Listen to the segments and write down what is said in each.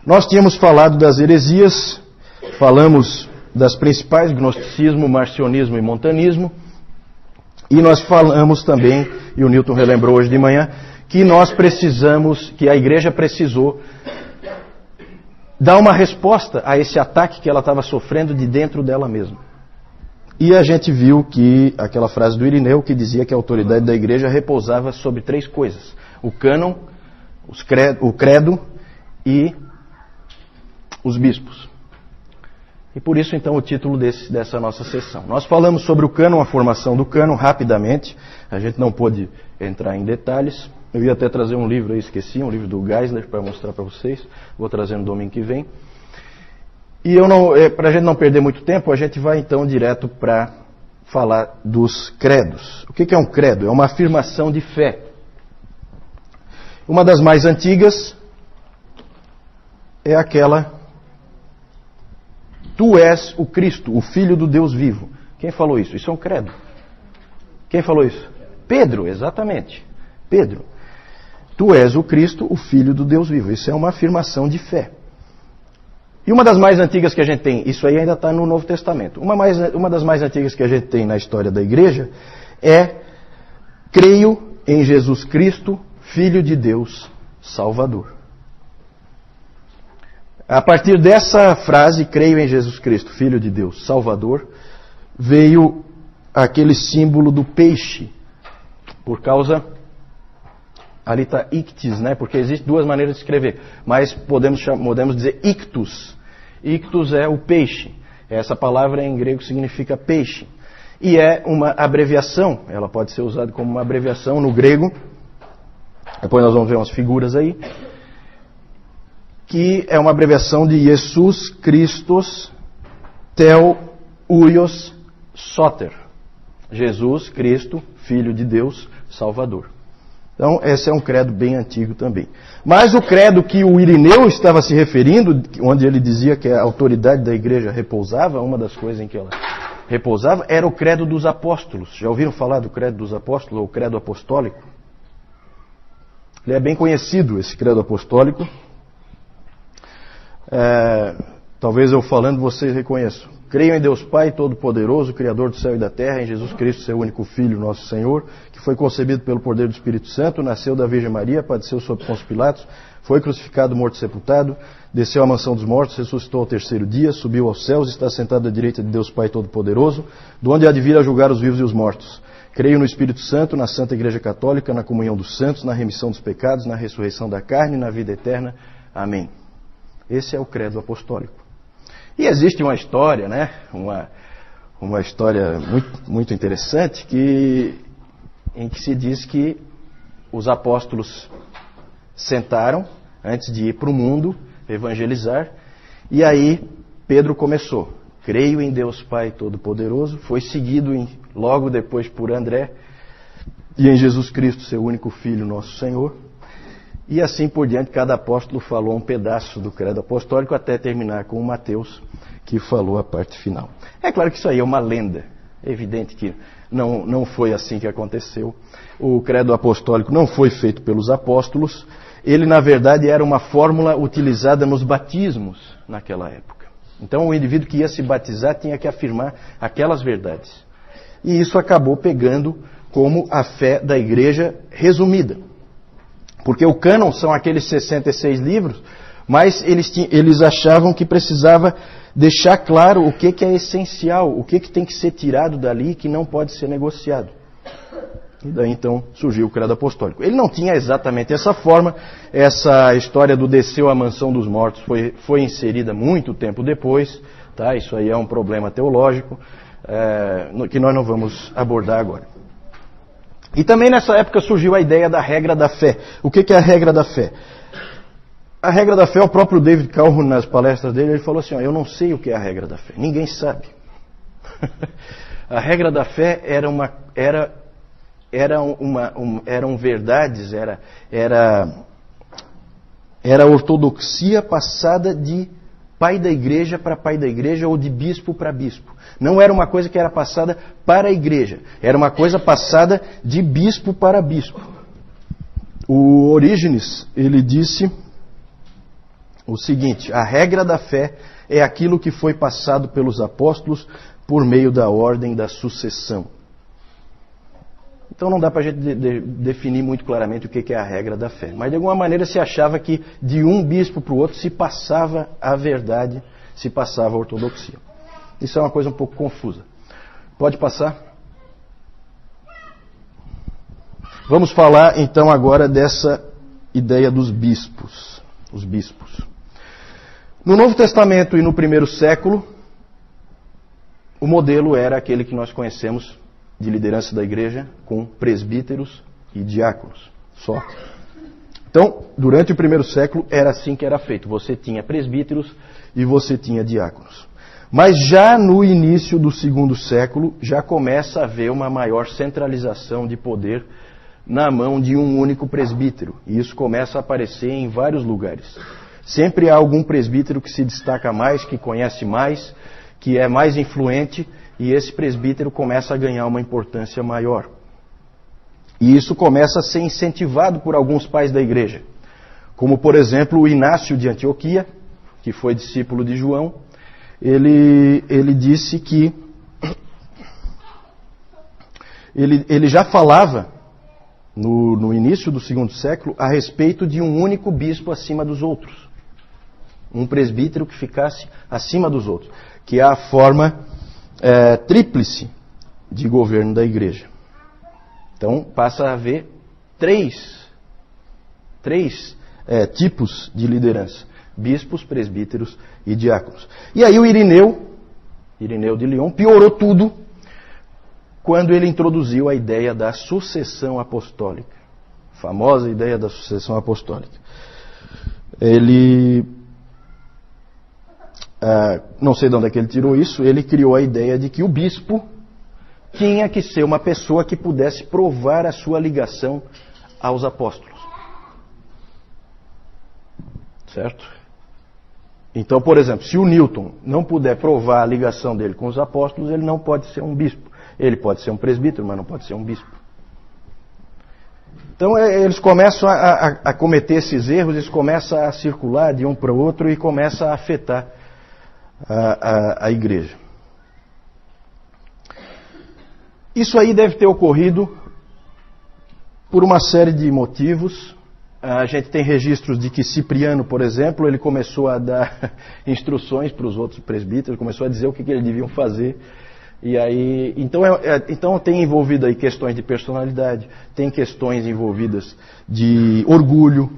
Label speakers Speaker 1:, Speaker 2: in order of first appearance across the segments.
Speaker 1: Nós tínhamos falado das heresias, falamos das principais, gnosticismo, marcionismo e montanismo, e nós falamos também, e o Newton relembrou hoje de manhã, que nós precisamos, que a igreja precisou dar uma resposta a esse ataque que ela estava sofrendo de dentro dela mesma. E a gente viu que aquela frase do Irineu que dizia que a autoridade da igreja repousava sobre 3 coisas: o cânon, o credo e os bispos. E por isso então o título dessa nossa sessão. Nós falamos sobre o cânon, a formação do cânon, rapidamente. A gente não pôde entrar em detalhes. Eu ia até trazer um livro aí, esqueci, um livro do Geisler para mostrar para vocês. Vou trazer no domingo que vem. E para a gente não perder muito tempo, a gente vai então direto para falar dos credos. O que é um credo? É uma afirmação de fé. Uma das mais antigas é aquela: Tu és o Cristo, o Filho do Deus vivo. Quem falou isso? Isso é um credo. Quem falou isso? Pedro, exatamente. Pedro. Tu és o Cristo, o Filho do Deus vivo. Isso é uma afirmação de fé. E uma das mais antigas que a gente tem, isso aí ainda está no Novo Testamento, uma das mais antigas que a gente tem na história da igreja é: creio em Jesus Cristo, Filho de Deus, Salvador. A partir dessa frase, creio em Jesus Cristo, Filho de Deus, Salvador, veio aquele símbolo do peixe, por causa... Ali está ictis, né? Porque existem 2 maneiras de escrever, mas podemos dizer ictus. Ictus é o peixe. Essa palavra em grego significa peixe. E é uma abreviação, ela pode ser usada como uma abreviação no grego. Depois nós vamos ver umas figuras aí. Que é uma abreviação de Jesus Christos Tel Huios Soter. Jesus Cristo, Filho de Deus, Salvador. Então, esse é um credo bem antigo também. Mas o credo que o Irineu estava se referindo, onde ele dizia que a autoridade da igreja repousava, uma das coisas em que ela repousava, era o credo dos apóstolos. Já ouviram falar do credo dos apóstolos, ou credo apostólico? Ele é bem conhecido, esse credo apostólico. Talvez eu falando vocês reconheçam. Creio em Deus Pai Todo-Poderoso, Criador do céu e da terra, em Jesus Cristo, seu único Filho, nosso Senhor, que foi concebido pelo poder do Espírito Santo, nasceu da Virgem Maria, padeceu sob Pôncio Pilatos, foi crucificado, morto e sepultado, desceu à mansão dos mortos, ressuscitou ao 3º dia, subiu aos céus, está sentado à direita de Deus Pai Todo-Poderoso, de onde há de vir a julgar os vivos e os mortos. Creio no Espírito Santo, na Santa Igreja Católica, na comunhão dos santos, na remissão dos pecados, na ressurreição da carne e na vida eterna. Amém. Esse é o credo apostólico. E existe uma história, né? Uma história muito interessante em que se diz que os apóstolos sentaram antes de ir para o mundo evangelizar, e aí Pedro começou: creio em Deus Pai Todo-Poderoso, foi seguido logo depois por André, e em Jesus Cristo, seu único Filho, nosso Senhor. E assim por diante, cada apóstolo falou um pedaço do credo apostólico até terminar com o Mateus, que falou a parte final. É claro que isso aí é uma lenda. É evidente que não foi assim que aconteceu. O credo apostólico não foi feito pelos apóstolos. Ele, na verdade, era uma fórmula utilizada nos batismos naquela época. Então, o indivíduo que ia se batizar tinha que afirmar aquelas verdades. E isso acabou pegando como a fé da igreja resumida. Porque o cânon são aqueles 66 livros, mas eles achavam que precisava deixar claro o que é essencial, o que tem que ser tirado dali e que não pode ser negociado. E daí então surgiu o credo apostólico. Ele não tinha exatamente essa forma, essa história do desceu à mansão dos mortos foi inserida muito tempo depois, tá? Isso aí é um problema teológico que nós não vamos abordar agora. E também nessa época surgiu a ideia da regra da fé. O que é a regra da fé? A regra da fé, o próprio David Calhoun, nas palestras dele, ele falou assim: eu não sei o que é a regra da fé. Ninguém sabe. A regra da fé eram verdades, era ortodoxia passada de pai da igreja para pai da igreja ou de bispo para bispo. Não era uma coisa que era passada para a igreja, era uma coisa passada de bispo para bispo. O Orígenes, ele disse o seguinte: a regra da fé é aquilo que foi passado pelos apóstolos por meio da ordem da sucessão. Então não dá para a gente definir muito claramente o que é a regra da fé. Mas de alguma maneira se achava que de um bispo para o outro se passava a verdade, se passava a ortodoxia. Isso é uma coisa um pouco confusa. Pode passar? Vamos falar então agora dessa ideia dos bispos. Os bispos. No Novo Testamento e no primeiro século, o modelo era aquele que nós conhecemos de liderança da igreja, com presbíteros e diáconos só. Então, durante o primeiro século, era assim que era feito. Você tinha presbíteros e você tinha diáconos. Mas já no início do segundo século, já começa a haver uma maior centralização de poder na mão de um único presbítero. E isso começa a aparecer em vários lugares. Sempre há algum presbítero que se destaca mais, que conhece mais, que é mais influente, e esse presbítero começa a ganhar uma importância maior. E isso começa a ser incentivado por alguns pais da igreja. Como, por exemplo, o Inácio de Antioquia, que foi discípulo de João. Ele disse que ele já falava, no início do segundo século, a respeito de um único bispo acima dos outros. Um presbítero que ficasse acima dos outros, que é a forma tríplice de governo da igreja. Então passa a haver três tipos de liderança: bispos, presbíteros e diáconos. E aí o Irineu de Lyon, piorou tudo quando ele introduziu a ideia da sucessão apostólica. A famosa ideia da sucessão apostólica. Ele... não sei de onde é que ele tirou isso, ele criou a ideia de que o bispo tinha que ser uma pessoa que pudesse provar a sua ligação aos apóstolos. Certo? Então, por exemplo, se o Newton não puder provar a ligação dele com os apóstolos, ele não pode ser um bispo. Ele pode ser um presbítero, mas não pode ser um bispo. Então eles começam a cometer esses erros, eles começam a circular de um para o outro e começam a afetar a igreja. Isso aí deve ter ocorrido por uma série de motivos. A gente tem registros de que Cipriano, por exemplo, ele começou a dar instruções para os outros presbíteros, começou a dizer o que eles deviam fazer. E aí, então tem envolvido aí questões de personalidade, tem questões envolvidas de orgulho,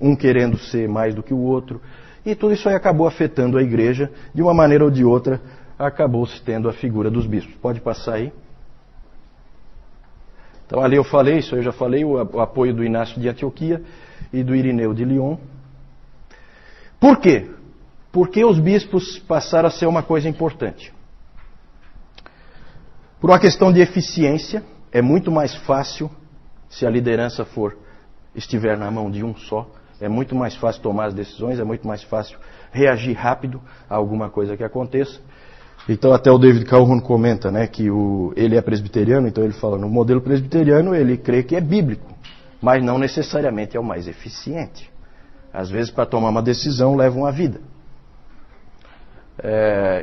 Speaker 1: um querendo ser mais do que o outro. E tudo isso aí acabou afetando a igreja, de uma maneira ou de outra, acabou-se tendo a figura dos bispos. Pode passar aí. Então ali eu falei, isso eu já falei, o apoio do Inácio de Antioquia e do Irineu de Lyon. Por quê? Porque os bispos passaram a ser uma coisa importante. Por uma questão de eficiência, é muito mais fácil, se a liderança estiver na mão de um só, é muito mais fácil tomar as decisões, é muito mais fácil reagir rápido a alguma coisa que aconteça. Então até o David Calhoun comenta, né, que ele é presbiteriano, então ele fala, no modelo presbiteriano ele crê que é bíblico, mas não necessariamente é o mais eficiente. Às vezes para tomar uma decisão leva uma vida.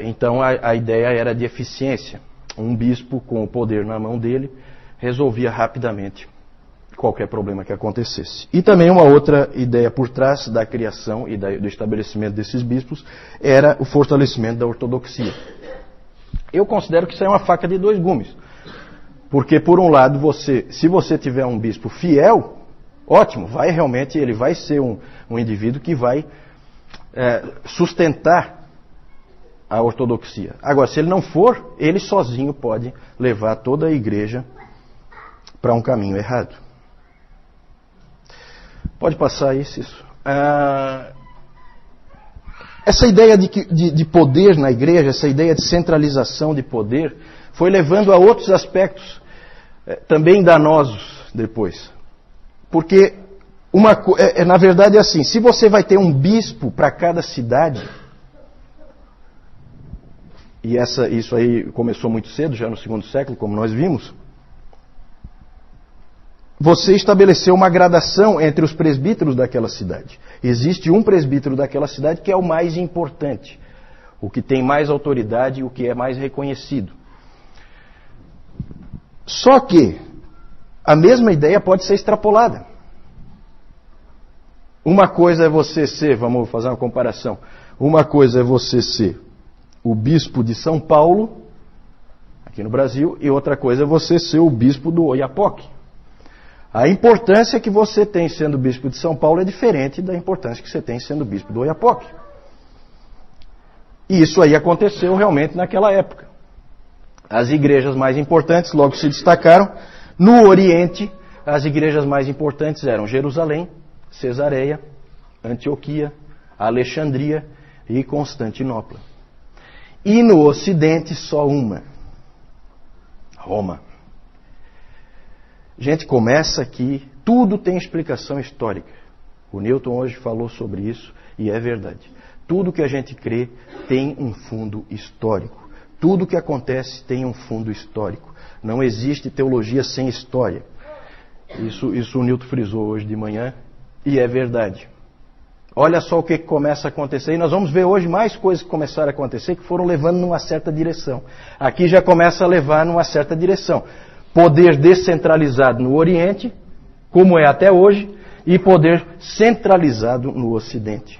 Speaker 1: Então a ideia era de eficiência. Um bispo com o poder na mão dele resolvia rapidamente qualquer problema que acontecesse. E também uma outra ideia por trás da criação e do estabelecimento desses bispos era o fortalecimento da ortodoxia. Eu considero que isso é uma faca de dois gumes. Porque, por um lado, se você tiver um bispo fiel, ótimo, ele vai ser um indivíduo que vai sustentar a ortodoxia. Agora, se ele não for, ele sozinho pode levar toda a igreja para um caminho errado. Pode passar isso. Essa ideia de poder na igreja, essa ideia de centralização de poder, foi levando a outros aspectos também danosos depois. Porque, na verdade é assim, se você vai ter um bispo para cada cidade, e isso aí começou muito cedo, já no segundo século, como nós vimos, você estabeleceu uma gradação entre os presbíteros daquela cidade. Existe um presbítero daquela cidade que é o mais importante, o que tem mais autoridade e o que é mais reconhecido. Só que a mesma ideia pode ser extrapolada. Uma coisa é você ser, vamos fazer uma comparação, uma coisa é você ser o bispo de São Paulo, aqui no Brasil, e outra coisa é você ser o bispo do Oiapoque. A importância que você tem sendo bispo de São Paulo é diferente da importância que você tem sendo bispo do Oiapoque. E isso aí aconteceu realmente naquela época. As igrejas mais importantes logo se destacaram. No Oriente, as igrejas mais importantes eram Jerusalém, Cesareia, Antioquia, Alexandria e Constantinopla. E no Ocidente, só uma: Roma. Gente, começa aqui, tudo tem explicação histórica. O Newton hoje falou sobre isso e é verdade. Tudo que a gente crê tem um fundo histórico. Tudo que acontece tem um fundo histórico. Não existe teologia sem história. Isso o Newton frisou hoje de manhã e é verdade. Olha só o que começa a acontecer. E nós vamos ver hoje mais coisas que começaram a acontecer que foram levando numa certa direção. Aqui já começa a levar numa certa direção. Poder descentralizado no Oriente, como é até hoje, e poder centralizado no Ocidente.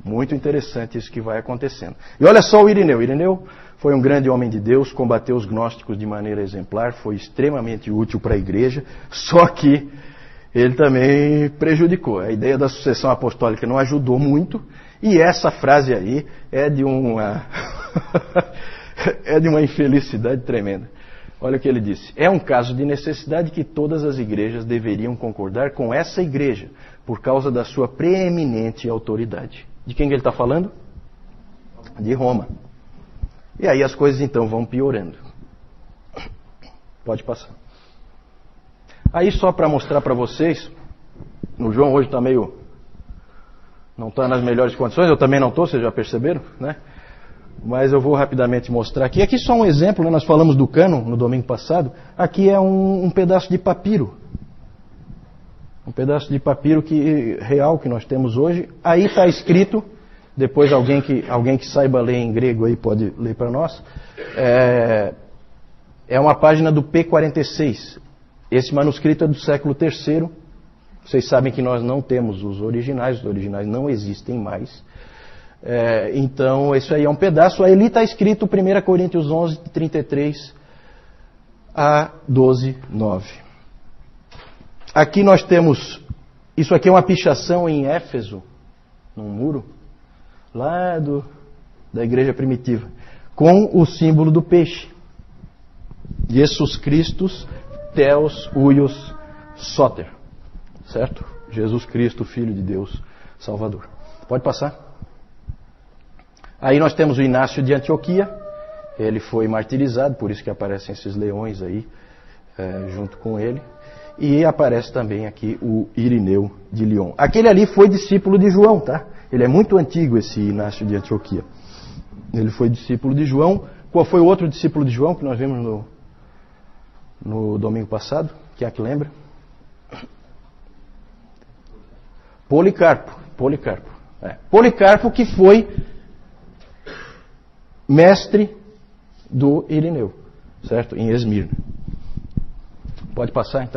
Speaker 1: Muito interessante isso que vai acontecendo. E olha só o Irineu. Irineu foi um grande homem de Deus, combateu os gnósticos de maneira exemplar, foi extremamente útil para a igreja, só que ele também prejudicou. A ideia da sucessão apostólica não ajudou muito, e essa frase aí é de uma infelicidade tremenda. Olha o que ele disse: é um caso de necessidade que todas as igrejas deveriam concordar com essa igreja, por causa da sua preeminente autoridade. De quem que ele está falando? De Roma. E aí as coisas então vão piorando. Pode passar. Aí só para mostrar para vocês, o João hoje está meio... não está nas melhores condições, eu também não estou, vocês já perceberam, né? Mas eu vou rapidamente mostrar aqui. Aqui só um exemplo, né? Nós falamos do cânon no domingo passado. Aqui é um pedaço de papiro. Um pedaço de papiro real que nós temos hoje. Aí está escrito, depois alguém que saiba ler em grego aí pode ler para nós. É uma página do P46. Esse manuscrito é do século III. Vocês sabem que nós não temos os originais não existem mais. Então, isso aí é um pedaço. Aí ali está escrito 1 Coríntios 11, 33 a 12, 9. Aqui nós temos, isso aqui é uma pichação em Éfeso, num muro, lá da igreja primitiva, com o símbolo do peixe. Jesus Christus, Theos, Huios, Soter. Certo? Jesus Cristo, Filho de Deus, Salvador. Pode passar. Aí nós temos o Inácio de Antioquia. Ele foi martirizado, por isso que aparecem esses leões aí, junto com ele. E aparece também aqui o Irineu de Lyon. Aquele ali foi discípulo de João, tá? Ele é muito antigo, esse Inácio de Antioquia. Ele foi discípulo de João. Qual foi o outro discípulo de João que nós vimos no domingo passado? Quem é que lembra? Policarpo. Policarpo que foi mestre do Irineu, certo? Em Esmirna. Pode passar então.